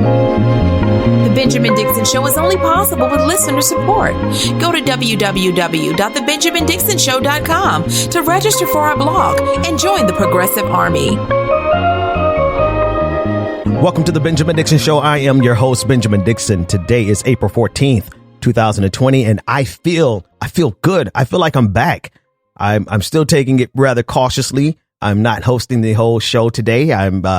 The Benjamin Dixon Show is only possible with listener support. Go to www.thebenjamindixonshow.com to register for our blog and join the Progressive Army. Welcome to the Benjamin Dixon Show. I am your host, Benjamin Dixon. Today is April 14th, 2020, and I feel good. I feel like I'm back. I'm still taking it rather cautiously. I'm not hosting the whole show today.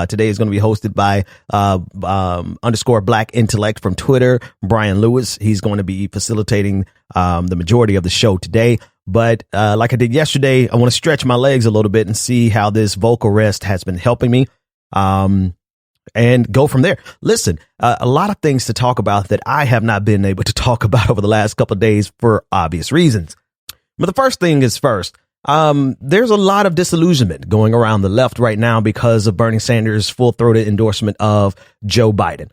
Today is going to be hosted by _ Black Intellect from Twitter, Brian Lewis. He's going to be facilitating the majority of the show today. But like I did yesterday, I want to stretch my legs a little bit and see how this vocal rest has been helping me. And go from there. Listen, a lot of things to talk about that I have not been able to talk about over the last couple of days for obvious reasons. But the first thing is first. There's a lot of disillusionment going around the left right now because of Bernie Sanders' full-throated endorsement of Joe Biden.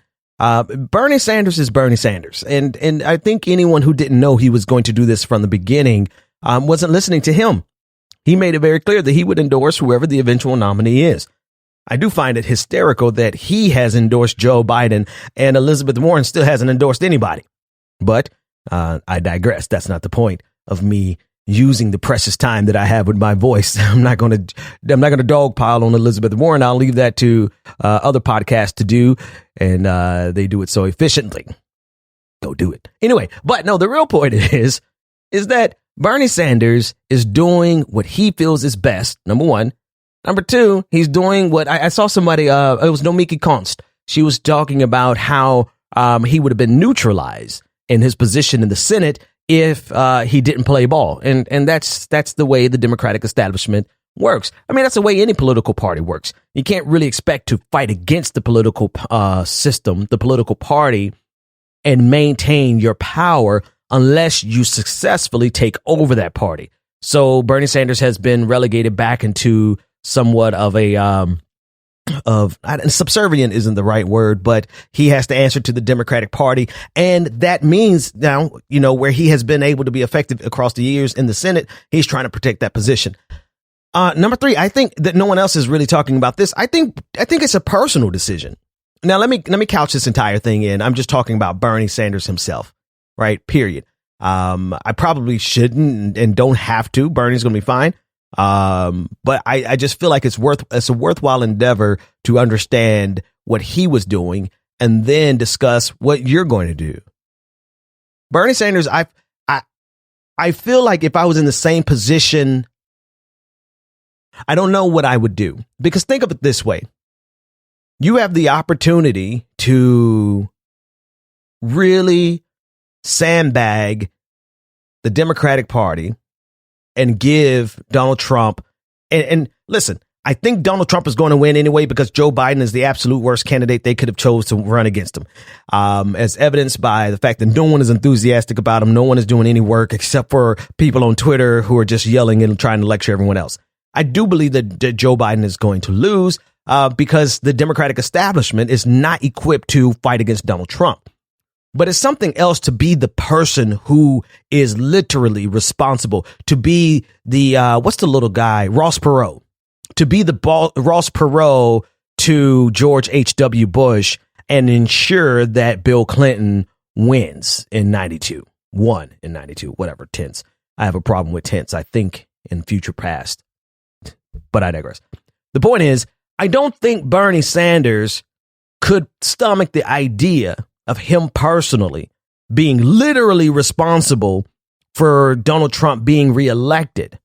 Bernie Sanders is Bernie Sanders. And I think anyone who didn't know he was going to do this from the beginning wasn't listening to him. He made it very clear that he would endorse whoever the eventual nominee is. I do find it hysterical that he has endorsed Joe Biden and Elizabeth Warren still hasn't endorsed anybody. But I digress. That's not the point of me using the precious time that I have with my voice. I'm not going to dogpile on Elizabeth Warren. I'll leave that to other podcasts to do, and they do it so efficiently. Go do it. Anyway, but no, the real point is that Bernie Sanders is doing what he feels is best, number one. Number two, he's doing what I saw somebody, it was Nomiki Konst. She was talking about how he would have been neutralized in his position in the Senate if he didn't play ball. And that's the way the Democratic establishment works. I mean, that's the way any political party works. You can't really expect to fight against the political system, the political party, and maintain your power unless you successfully take over that party. So Bernie Sanders has been relegated back into somewhat of subservient isn't the right word, but he has to answer to the Democratic Party. And that means now, where he has been able to be effective across the years in the Senate, he's trying to protect that position. Number three, I think that no one else is really talking about this. I think it's a personal decision. Now, let me couch this entire thing in. I'm just talking about Bernie Sanders himself, right? Period. I probably shouldn't and don't have to. Bernie's going to be fine. But I just feel like it's a worthwhile endeavor to understand what he was doing and then discuss what you're going to do. Bernie Sanders, I feel like if I was in the same position, I don't know what I would do, because think of it this way. You have the opportunity to really sandbag the Democratic Party and give Donald Trump and listen, I think Donald Trump is going to win anyway because Joe Biden is the absolute worst candidate they could have chose to run against him, as evidenced by the fact that no one is enthusiastic about him. No one is doing any work except for people on Twitter who are just yelling and trying to lecture everyone else. I do believe that Joe Biden is going to lose because the Democratic establishment is not equipped to fight against Donald Trump. But it's something else to be the person who is literally responsible, to be the, what's the little guy, Ross Perot, to be the Ross Perot to George H.W. Bush and ensure that Bill Clinton wins in 92, won in 92, whatever, tense. I have a problem with tense, I think, in future past, but I digress. The point is, I don't think Bernie Sanders could stomach the idea of him personally being literally responsible for Donald Trump being reelected.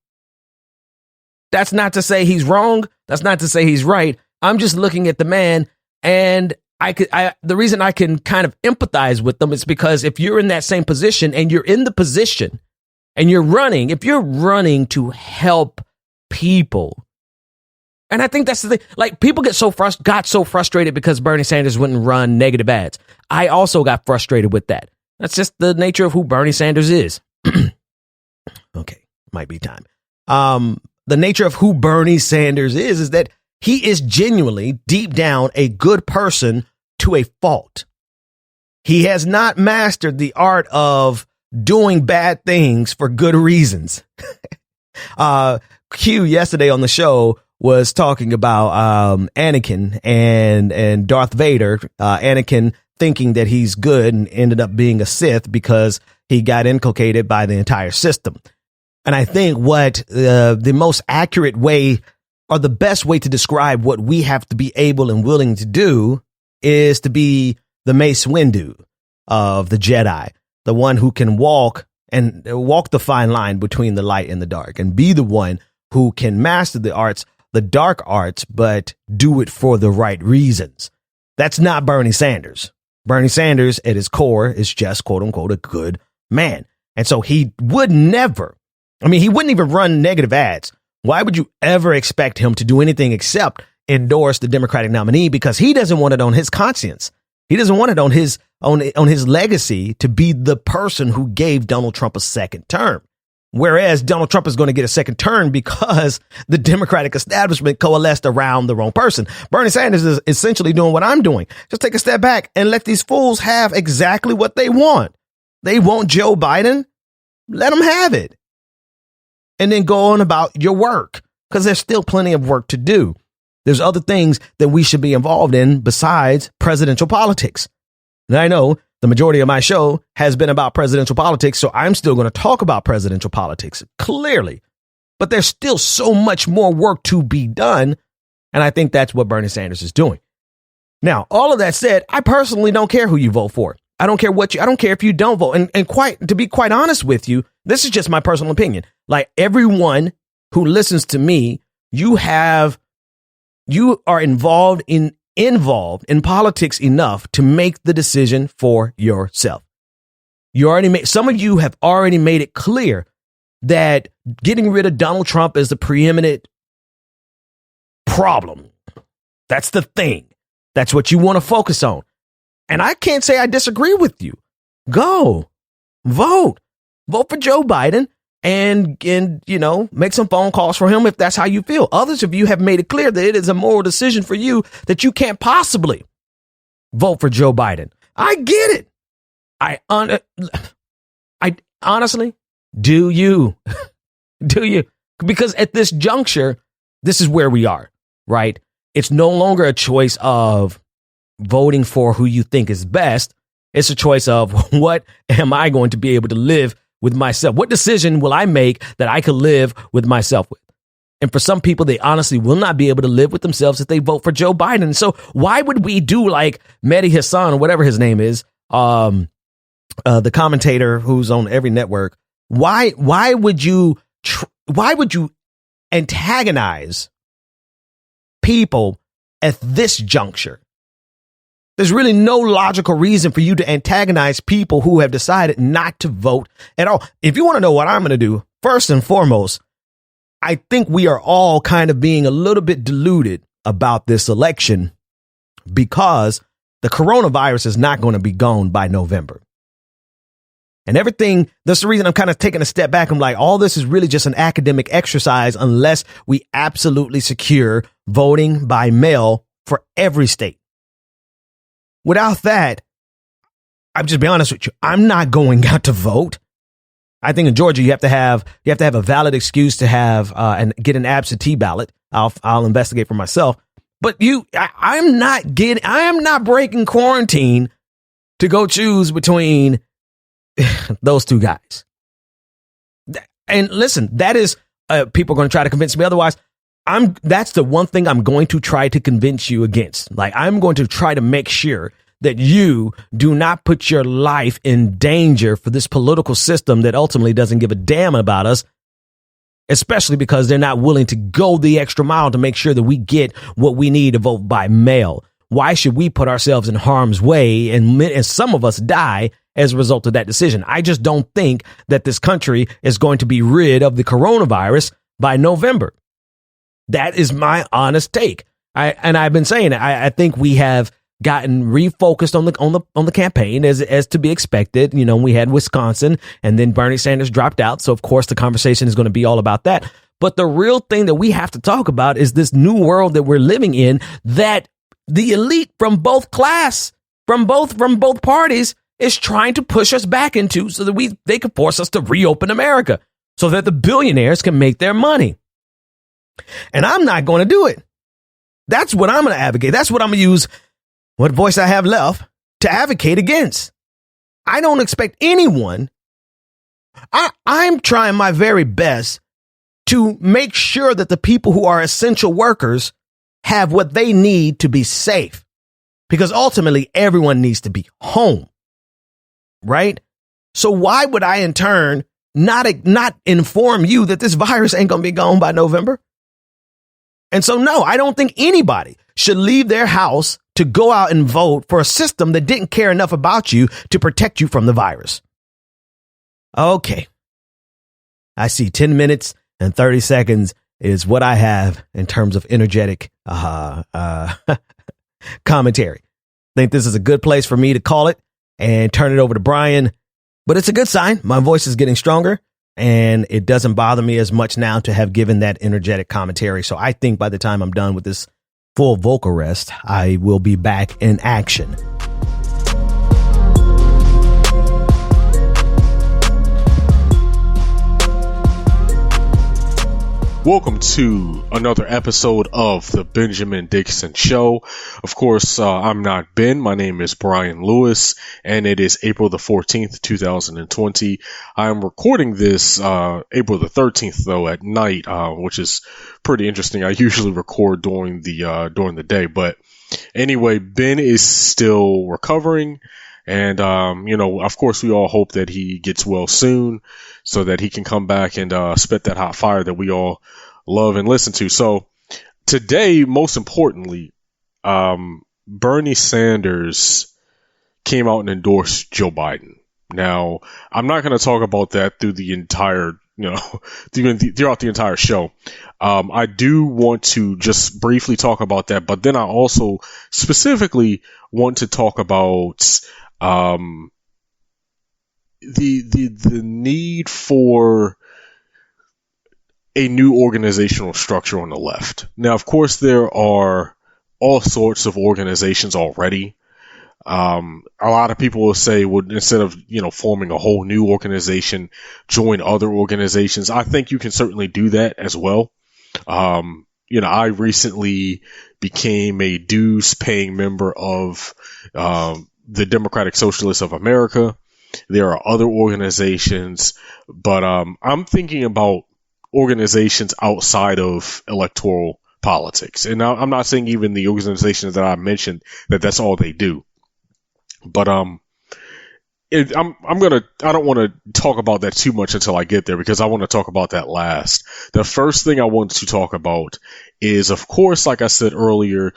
That's not to say he's wrong. That's not to say he's right. I'm just looking at the man, and the reason I can kind of empathize with them is because if you're in that same position and you're in the position and if you're running to help people. And I think that's the thing. Like, people got so frustrated because Bernie Sanders wouldn't run negative ads. I also got frustrated with that. That's just the nature of who Bernie Sanders is. Okay, might be time. The nature of who Bernie Sanders is that he is genuinely, deep down, a good person to a fault. He has not mastered the art of doing bad things for good reasons. Q yesterday on the show was talking about Anakin and Darth Vader. Anakin thinking that he's good and ended up being a Sith because he got inculcated by the entire system. And I think what the most accurate way or the best way to describe what we have to be able and willing to do is to be the Mace Windu of the Jedi, the one who can walk the fine line between the light and the dark, and be the one who can master the dark arts, but do it for the right reasons. That's not Bernie Sanders. Bernie Sanders at his core is just, quote unquote, a good man. And so he would never, he wouldn't even run negative ads. Why would you ever expect him to do anything except endorse the Democratic nominee? Because he doesn't want it on his conscience. He doesn't want it on his legacy to be the person who gave Donald Trump a second term. Whereas Donald Trump is going to get a second term because the Democratic establishment coalesced around the wrong person. Bernie Sanders is essentially doing what I'm doing. Just take a step back and let these fools have exactly what they want. They want Joe Biden. Let them have it. And then go on about your work, because there's still plenty of work to do. There's other things that we should be involved in besides presidential politics. And I know the majority of my show has been about presidential politics, so I'm still going to talk about presidential politics, clearly. But there's still so much more work to be done, and I think that's what Bernie Sanders is doing. Now, all of that said, I personally don't care who you vote for. I don't care I don't care if you don't vote. And to be quite honest with you, this is just my personal opinion. Like everyone who listens to me, you are involved in politics enough to make the decision for yourself. Some of you have already made it clear that getting rid of Donald Trump is the preeminent problem. That's the thing. That's what you want to focus on. And I can't say I disagree with you. Go vote for Joe Biden and make some phone calls for him if that's how you feel. Others of you have made it clear that it is a moral decision for you that you can't possibly vote for Joe Biden. I get it. I honestly, do you? Do you? Because at this juncture, this is where we are, right? It's no longer a choice of voting for who you think is best. It's a choice of what am I going to be able to live with myself? What decision will I make that I could live with myself with? And for some people, they honestly will not be able to live with themselves if they vote for Joe Biden. So why would we do like Mehdi Hassan or whatever his name is, the commentator who's on every network? Why would you antagonize people at this juncture? There's really no logical reason for you to antagonize people who have decided not to vote at all. If you want to know what I'm going to do, first and foremost, I think we are all kind of being a little bit deluded about this election because the coronavirus is not going to be gone by November. And everything, that's the reason I'm kind of taking a step back. I'm like, all this is really just an academic exercise unless we absolutely secure voting by mail for every state. Without that, I'm just be honest with you, I'm not going out to vote. I think in Georgia you have to have a valid excuse to have and get an absentee ballot. I'll investigate for myself. But I am not breaking quarantine to go choose between those two guys. And listen, that is people are going to try to convince me otherwise. That's the one thing I'm going to try to convince you against. Like, I'm going to try to make sure that you do not put your life in danger for this political system that ultimately doesn't give a damn about us, especially because they're not willing to go the extra mile to make sure that we get what we need to vote by mail. Why should we put ourselves in harm's way and some of us die as a result of that decision? I just don't think that this country is going to be rid of the coronavirus by November. That is my honest take. I've been saying it. I think we have gotten refocused on the campaign as to be expected. You know, we had Wisconsin and then Bernie Sanders dropped out. So of course the conversation is going to be all about that. But the real thing that we have to talk about is this new world that we're living in, that the elite from both parties is trying to push us back into, so that they can force us to reopen America so that the billionaires can make their money. And I'm not going to do it. That's what I'm going to advocate. That's what I'm going to use what voice I have left to advocate against. I don't expect anyone. I'm trying my very best to make sure that the people who are essential workers have what they need to be safe, because ultimately everyone needs to be home. Right? So why would I in turn not inform you that this virus ain't going to be gone by November? And so, no, I don't think anybody should leave their house to go out and vote for a system that didn't care enough about you to protect you from the virus. Okay. I see 10 minutes and 30 seconds is what I have in terms of energetic commentary. I think this is a good place for me to call it and turn it over to Brian. But it's a good sign. My voice is getting stronger, and it doesn't bother me as much now to have given that energetic commentary. So I think by the time I'm done with this full vocal rest, I will be back in action. Welcome to another episode of the Benjamin Dixon Show. Of course, I'm not Ben. My name is Brian Lewis, and it is April the 14th, 2020. I'm recording this April the 13th, though, at night, which is pretty interesting. I usually record during the day, but anyway, Ben is still recovering. And, of course, we all hope that he gets well soon so that he can come back and spit that hot fire that we all love and listen to. So today, most importantly, Bernie Sanders came out and endorsed Joe Biden. Now, I'm not going to talk about that through the entire, throughout the entire show. I do want to just briefly talk about that, but then I also specifically want to talk about the need for a new organizational structure on the left. Now, of course, there are all sorts of organizations already. A lot of people will say, well, instead of, forming a whole new organization, join other organizations. I think you can certainly do that as well. I recently became a dues paying member of, the Democratic Socialists of America. There are other organizations, but I'm thinking about organizations outside of electoral politics. And I'm not saying even the organizations that I mentioned that's all they do. But I don't want to talk about that too much until I get there, because I want to talk about that last. The first thing I want to talk about is, of course, like I said earlier,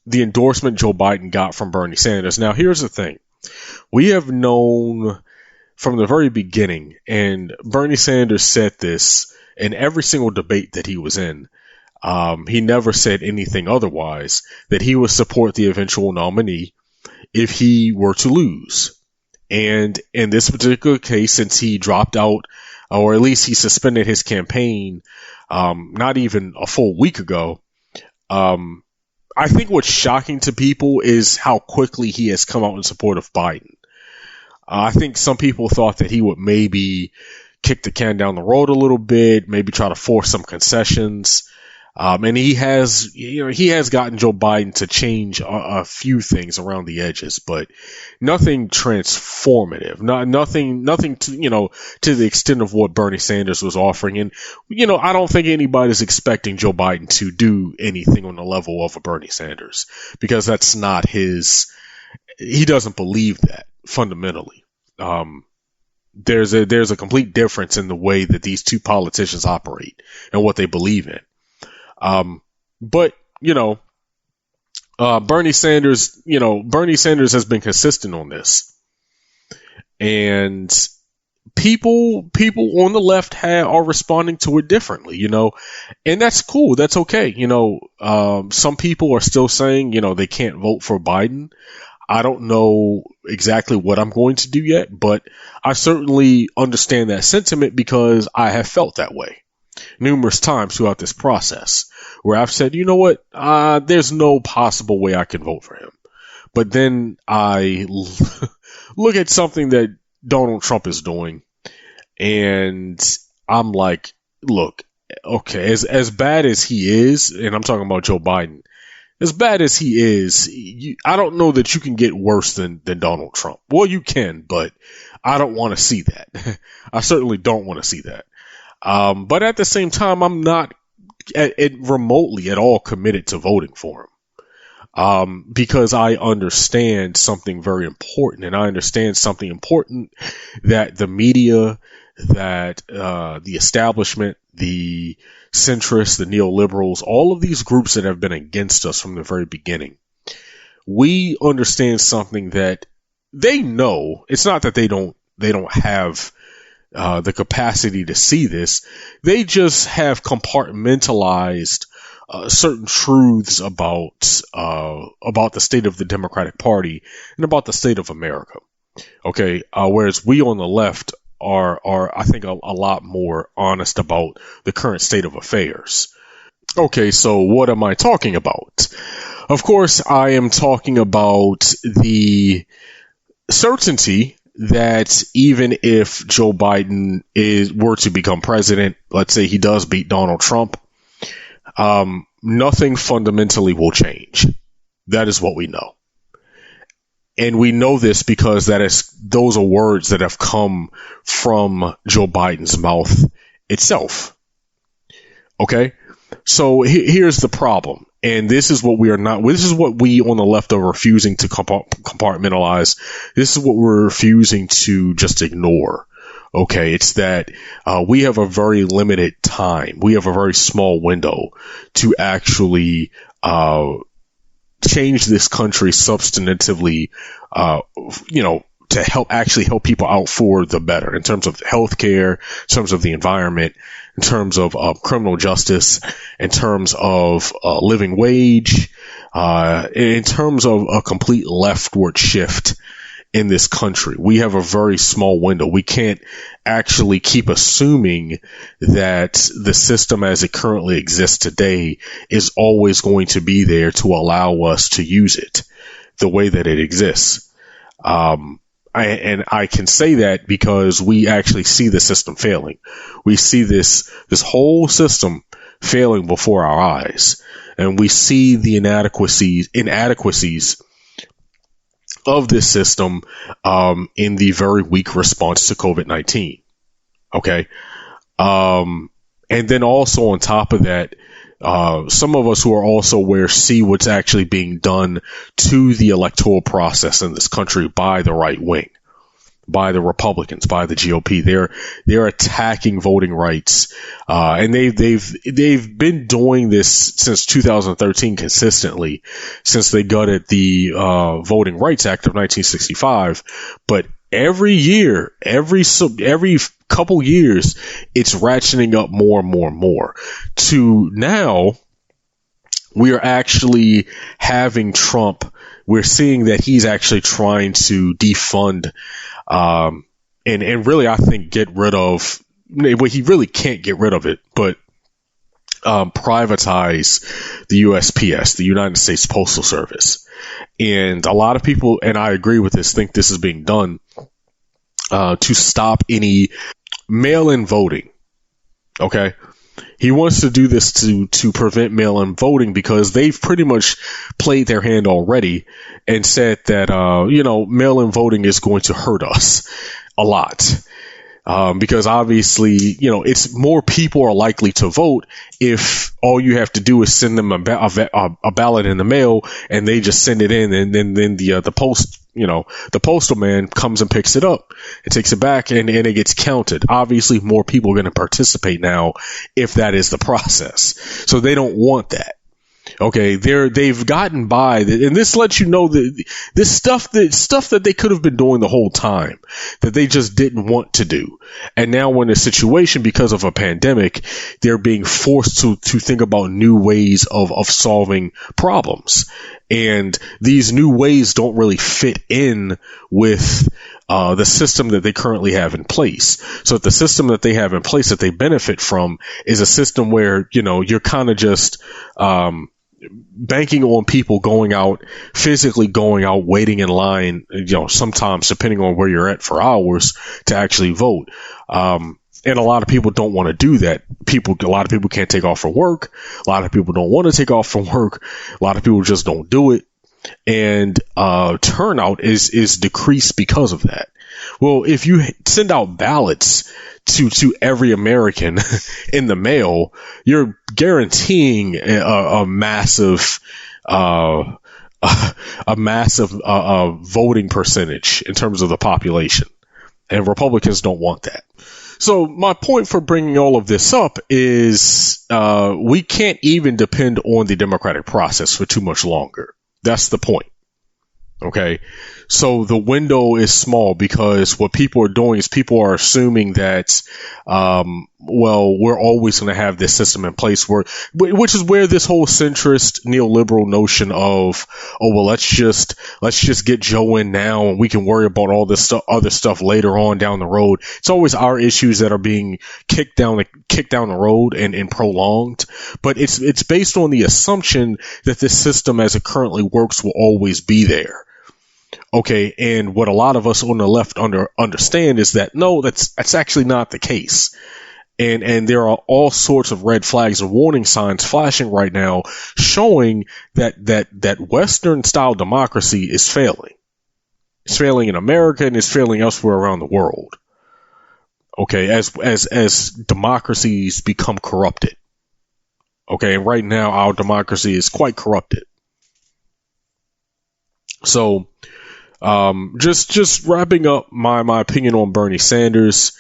the endorsement Joe Biden got from Bernie Sanders. Now, here's the thing. We have known from the very beginning, and Bernie Sanders said this in every single debate that he was in. He never said anything otherwise, that he would support the eventual nominee if he were to lose. And in this particular case, since he dropped out, or at least he suspended his campaign, not even a full week ago, I think what's shocking to people is how quickly he has come out in support of Biden. I think some people thought that he would maybe kick the can down the road a little bit, maybe try to force some concessions. And he has gotten Joe Biden to change a few things around the edges, but nothing transformative, nothing to the extent of what Bernie Sanders was offering. And, I don't think anybody's expecting Joe Biden to do anything on the level of a Bernie Sanders, because that's not he doesn't believe that fundamentally. There's a complete difference in the way that these two politicians operate and what they believe in. But Bernie Sanders has been consistent on this, and people on the left are responding to it differently, and that's cool. That's okay. Some people are still saying, they can't vote for Biden. I don't know exactly what I'm going to do yet, but I certainly understand that sentiment, because I have felt that way numerous times throughout this process, where I've said, you know what, there's no possible way I can vote for him. But then I look at something that Donald Trump is doing, and I'm like, look, okay, as bad as he is, and I'm talking about Joe Biden, as bad as he is, I don't know that you can get worse than Donald Trump. Well, you can, but I don't want to see that. I certainly don't want to see that. But at the same time, I'm not remotely at all committed to voting for him. Because I understand something very important, and I understand something important that the media, that the establishment, the centrists, the neoliberals, all of these groups that have been against us from the very beginning, we understand something that they know. It's not that they don't have the capacity to see this. They just have compartmentalized certain truths about the state of the Democratic Party and about the state of America. Okay, whereas we on the left are I think a lot more honest about the current state of affairs. Okay, so what am I talking about? Of course, I am talking about the certainty that even if Joe Biden were to become president, let's say he does beat Donald Trump, nothing fundamentally will change. That is what we know. And we know this because those are words that have come from Joe Biden's mouth itself. Okay? So here's the problem. And this is what we on the left are refusing to compartmentalize. This is what we're refusing to just ignore. Okay, it's that we have a very limited time. We have a very small window to actually change this country substantively, to help people out for the better in terms of healthcare, in terms of the environment, in terms of criminal justice, in terms of living wage, in terms of a complete leftward shift in this country. We have a very small window. We can't actually keep assuming that the system as it currently exists today is always going to be there to allow us to use it the way that it exists. I can say that because we actually see the system failing. We see this whole system failing before our eyes, and we see the inadequacies of this system in the very weak response to COVID-19. Okay. And then also on top of that, some of us who are also aware see what's actually being done to the electoral process in this country by the right wing, by the Republicans, by the GOP. They're attacking voting rights, and they've been doing this since 2013 consistently, since they gutted the Voting Rights Act of 1965. But every year, every couple years, it's ratcheting up more and more and more to now we are actually having Trump. We're seeing that he's actually trying to defund, and really, I think get rid of, well, he really can't get rid of it, but privatize the USPS, the United States Postal Service. And a lot of people, and I agree with this, think this is being done to stop any mail-in voting. Okay. He wants to do this to prevent mail-in voting because they've pretty much played their hand already and said that, mail-in voting is going to hurt us a lot. Because obviously, it's more people are likely to vote if all you have to do is send them a ballot in the mail and they just send it in, and then the postal man comes and picks it up and takes it back and it gets counted. Obviously, more people are going to participate now if that is the process. So they don't want that. Okay, they've gotten by, and this lets you know that this stuff that they could have been doing the whole time, that they just didn't want to do. And now we're in a situation because of a pandemic, they're being forced to think about new ways of solving problems. And these new ways don't really fit in with the system that they currently have in place. So if the system that they have in place that they benefit from is a system where, you're kind of just banking on people physically going out, waiting in line, sometimes depending on where you're at for hours to actually vote. And a lot of people don't want to do that. A lot of people can't take off from work. A lot of people don't want to take off from work. A lot of people just don't do it. And turnout is decreased because of that. Well, if you send out ballots to every American in the mail, you're guaranteeing a massive voting percentage in terms of the population. And Republicans don't want that. So my point for bringing all of this up is we can't even depend on the democratic process for too much longer. That's the point. Okay. So the window is small because what people are doing is people are assuming that, we're always going to have this system in place which is where this whole centrist neoliberal notion of, let's just get Joe in now and we can worry about all this other stuff later on down the road. It's always our issues that are being kicked down the road and prolonged. But it's based on the assumption that this system as it currently works will always be there. Okay, and what a lot of us on the left understand is that no, that's actually not the case. And there are all sorts of red flags and warning signs flashing right now showing that Western style democracy is failing. It's failing in America and it's failing elsewhere around the world. Okay, as democracies become corrupted. Okay, and right now our democracy is quite corrupted. So just wrapping up my opinion on Bernie Sanders.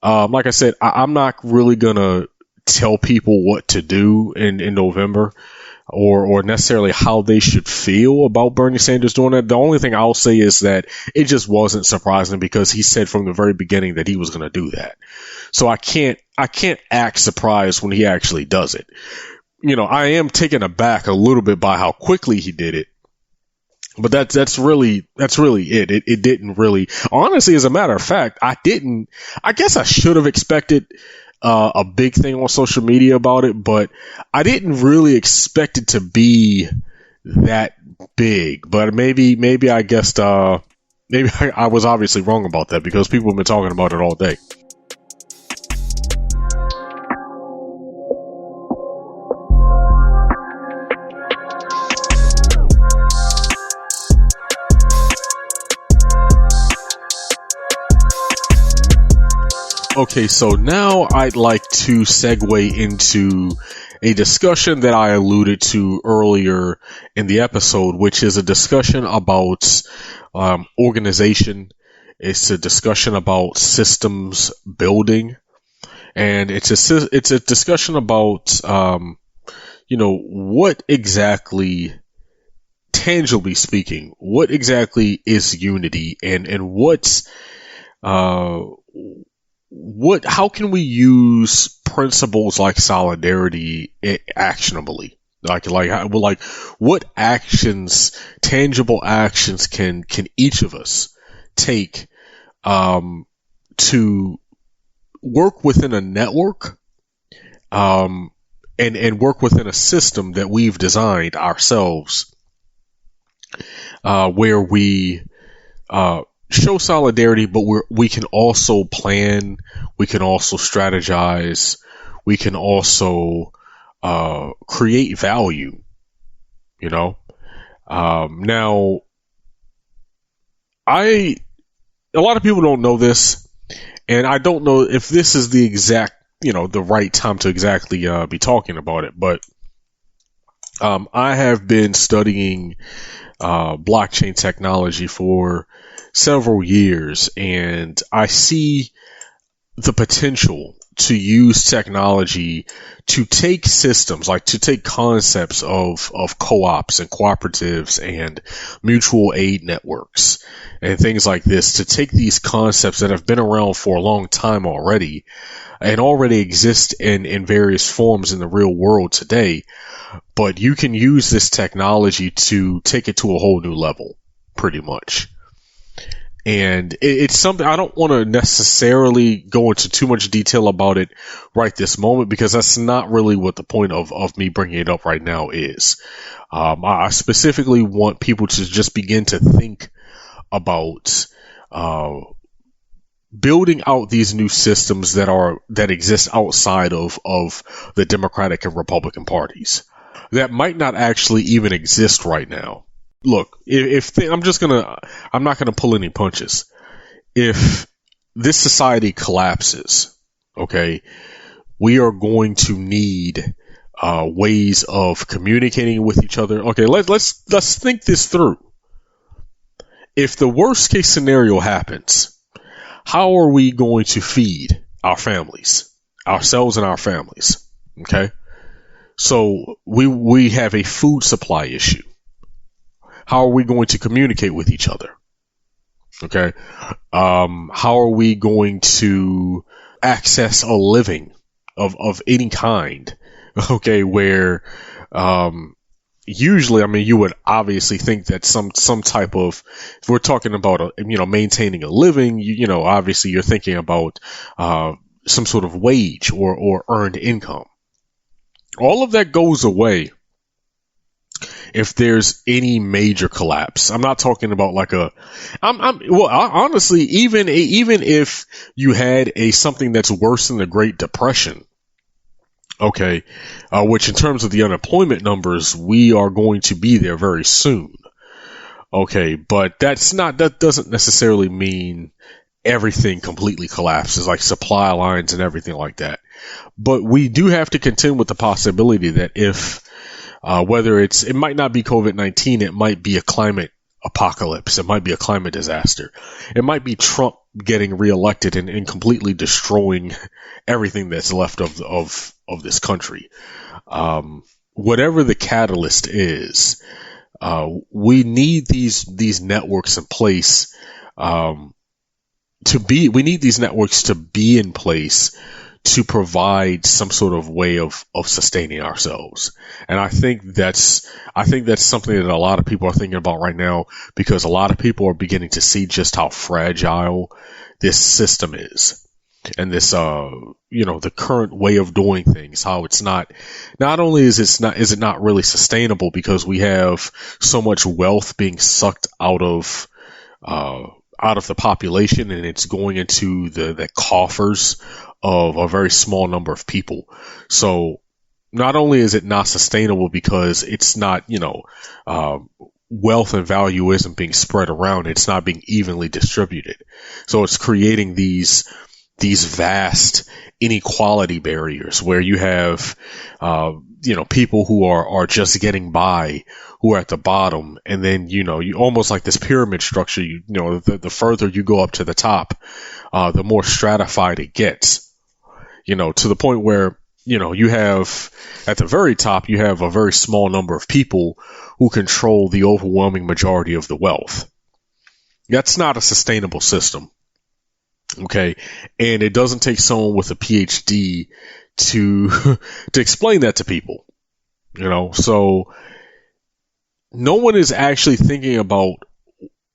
Like I said, I'm not really gonna tell people what to do in November or necessarily how they should feel about Bernie Sanders doing that. The only thing I'll say is that it just wasn't surprising because he said from the very beginning that he was gonna do that. So I can't act surprised when he actually does it. You know, I am taken aback a little bit by how quickly he did it. But that's really it. It didn't really, honestly, as a matter of fact, I guess I should have expected a big thing on social media about it, but I didn't really expect it to be that big. But maybe I guessed, maybe I was obviously wrong about that because people have been talking about it all day. Okay, so now I'd like to segue into a discussion that I alluded to earlier in the episode, which is a discussion about organization. It's a discussion about systems building, and it's a discussion about what exactly, tangibly speaking, what exactly is unity, and how can we use principles like solidarity actionably? Like what actions, tangible actions can each of us take to work within a network and work within a system that we've designed ourselves where we show solidarity, but we can also plan, we can also strategize, we can also create value, Now, a lot of people don't know this, and I don't know if this is the exact, the right time to exactly be talking about it, but I have been studying blockchain technology for several years, and I see the potential to use technology to take systems, like to take concepts of co-ops and cooperatives and mutual aid networks and things like this, to take these concepts that have been around for a long time already and already exist in various forms in the real world today, but you can use this technology to take it to a whole new level, pretty much. And it's something I don't want to necessarily go into too much detail about it right this moment, because that's not really what the point of me bringing it up right now is. I specifically want people to just begin to think about building out these new systems that exist outside of the Democratic and Republican parties that might not actually even exist right now. Look, I'm not gonna pull any punches. If this society collapses, okay, we are going to need ways of communicating with each other. Okay, let's think this through. If the worst case scenario happens, how are we going to feed our families, ourselves and our families? Okay, so we have a food supply issue. How are we going to communicate with each other? Okay, how are we going to access a living of any kind? Okay, where usually, I mean, you would obviously think that some type of, if we're talking about maintaining a living, obviously you're thinking about some sort of wage or earned income. All of that goes away if there's any major collapse. I'm not talking about like honestly, even if you had something that's worse than the Great Depression, okay, which in terms of the unemployment numbers, we are going to be there very soon. Okay, but that doesn't necessarily mean everything completely collapses, like supply lines and everything like that. But we do have to contend with the possibility that if, whether it might not be COVID-19, it might be a climate apocalypse, it might be a climate disaster, it might be Trump getting reelected and completely destroying everything that's left of this country. Whatever the catalyst is, we need these networks in place, we need these networks to be in place to provide some sort of way of sustaining ourselves. And I think that's something that a lot of people are thinking about right now, because a lot of people are beginning to see just how fragile this system is. And this, the current way of doing things, how it's not only is it not really sustainable, because we have so much wealth being sucked out of the population, and it's going into the coffers of a very small number of people. So not only is it not sustainable because it's not, wealth and value isn't being spread around, it's not being evenly distributed. So it's creating these vast inequality barriers where you have, people who are just getting by, who are at the bottom. And then, you almost like this pyramid structure, the further you go up to the top, the more stratified it gets, to the point where, you have at the very top, you have a very small number of people who control the overwhelming majority of the wealth. That's not a sustainable system. Okay. And it doesn't take someone with a PhD to explain that to people, so no one is actually thinking about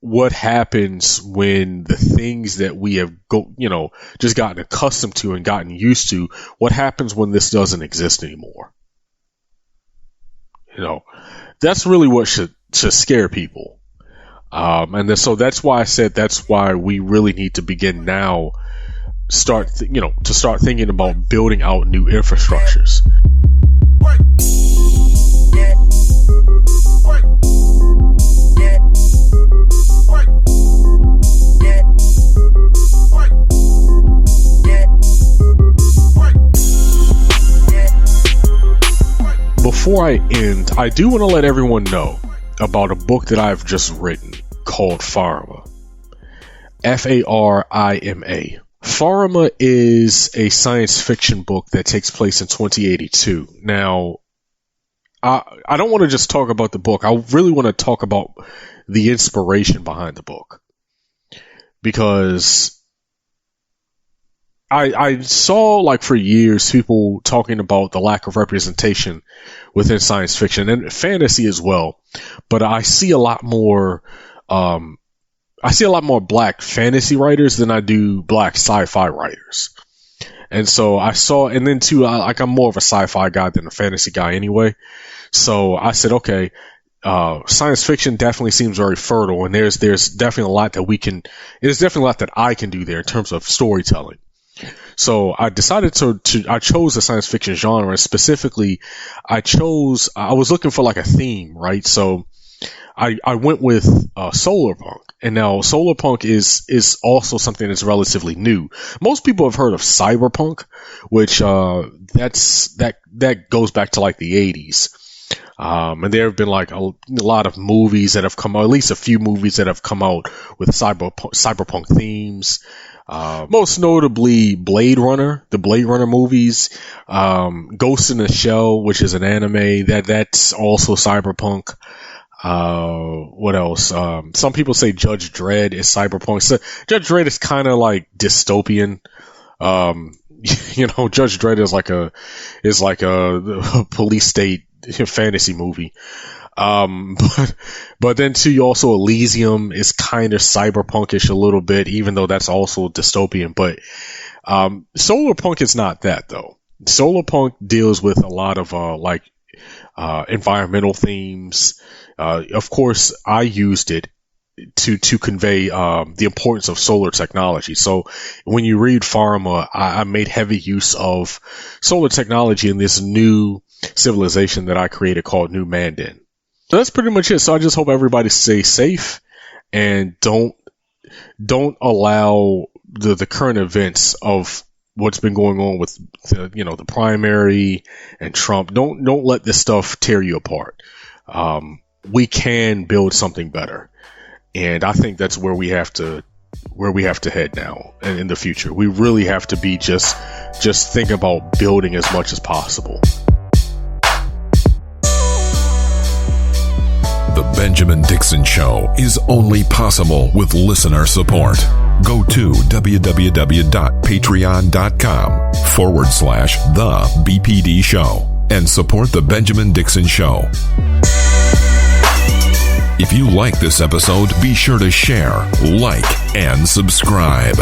what happens when the things that we have just gotten accustomed to and gotten used to, what happens when this doesn't exist anymore? That's really what should scare people. So that's why I said that's why we really need to begin now, to start thinking about building out new infrastructures. Before I end, I do want to let everyone know about a book that I've just written called Farima. Farima. Farima is a science fiction book that takes place in 2082. Now, I don't want to just talk about the book. I really want to talk about the inspiration behind the book, because I saw, like, for years, people talking about the lack of representation within science fiction and fantasy as well. But I see a lot more black fantasy writers than I do black sci-fi writers. And so and then too, I'm more of a sci-fi guy than a fantasy guy anyway. So I said, okay, science fiction definitely seems very fertile, and there's definitely a lot that there's definitely a lot that I can do there in terms of storytelling. So I decided I chose the science fiction genre, and specifically I was looking for like a theme, right? So I went with solar punk, and now solar punk is also something that's relatively new. Most people have heard of cyberpunk, which that goes back to like the 80s. And there have been like a lot of movies that have come out, at least a few movies that have come out with cyberpunk themes. Most notably Blade Runner, the Blade Runner movies, Ghost in the Shell, which is an anime that's also cyberpunk. What else? Some people say Judge Dredd is cyberpunk. So Judge Dredd is kind of like dystopian. Judge Dredd is like a police state fantasy movie. But then too, also Elysium is kind of cyberpunkish a little bit, even though that's also dystopian. But solarpunk is not that though. Solarpunk deals with a lot of environmental themes. Of course, I used it to convey the importance of solar technology. So when you read Farima, I made heavy use of solar technology in this new civilization that I created called New Mandan. So that's pretty much it. So I just hope everybody stays safe and don't allow the current events of what's been going on with the primary and Trump. Don't let this stuff tear you apart. We can build something better. And I think that's where we have to head now and in the future. We really have to be just think about building as much as possible. The Benjamin Dixon Show is only possible with listener support. Go to www.patreon.com/The BPD Show and support The Benjamin Dixon Show. If you like this episode, be sure to share, like, and subscribe.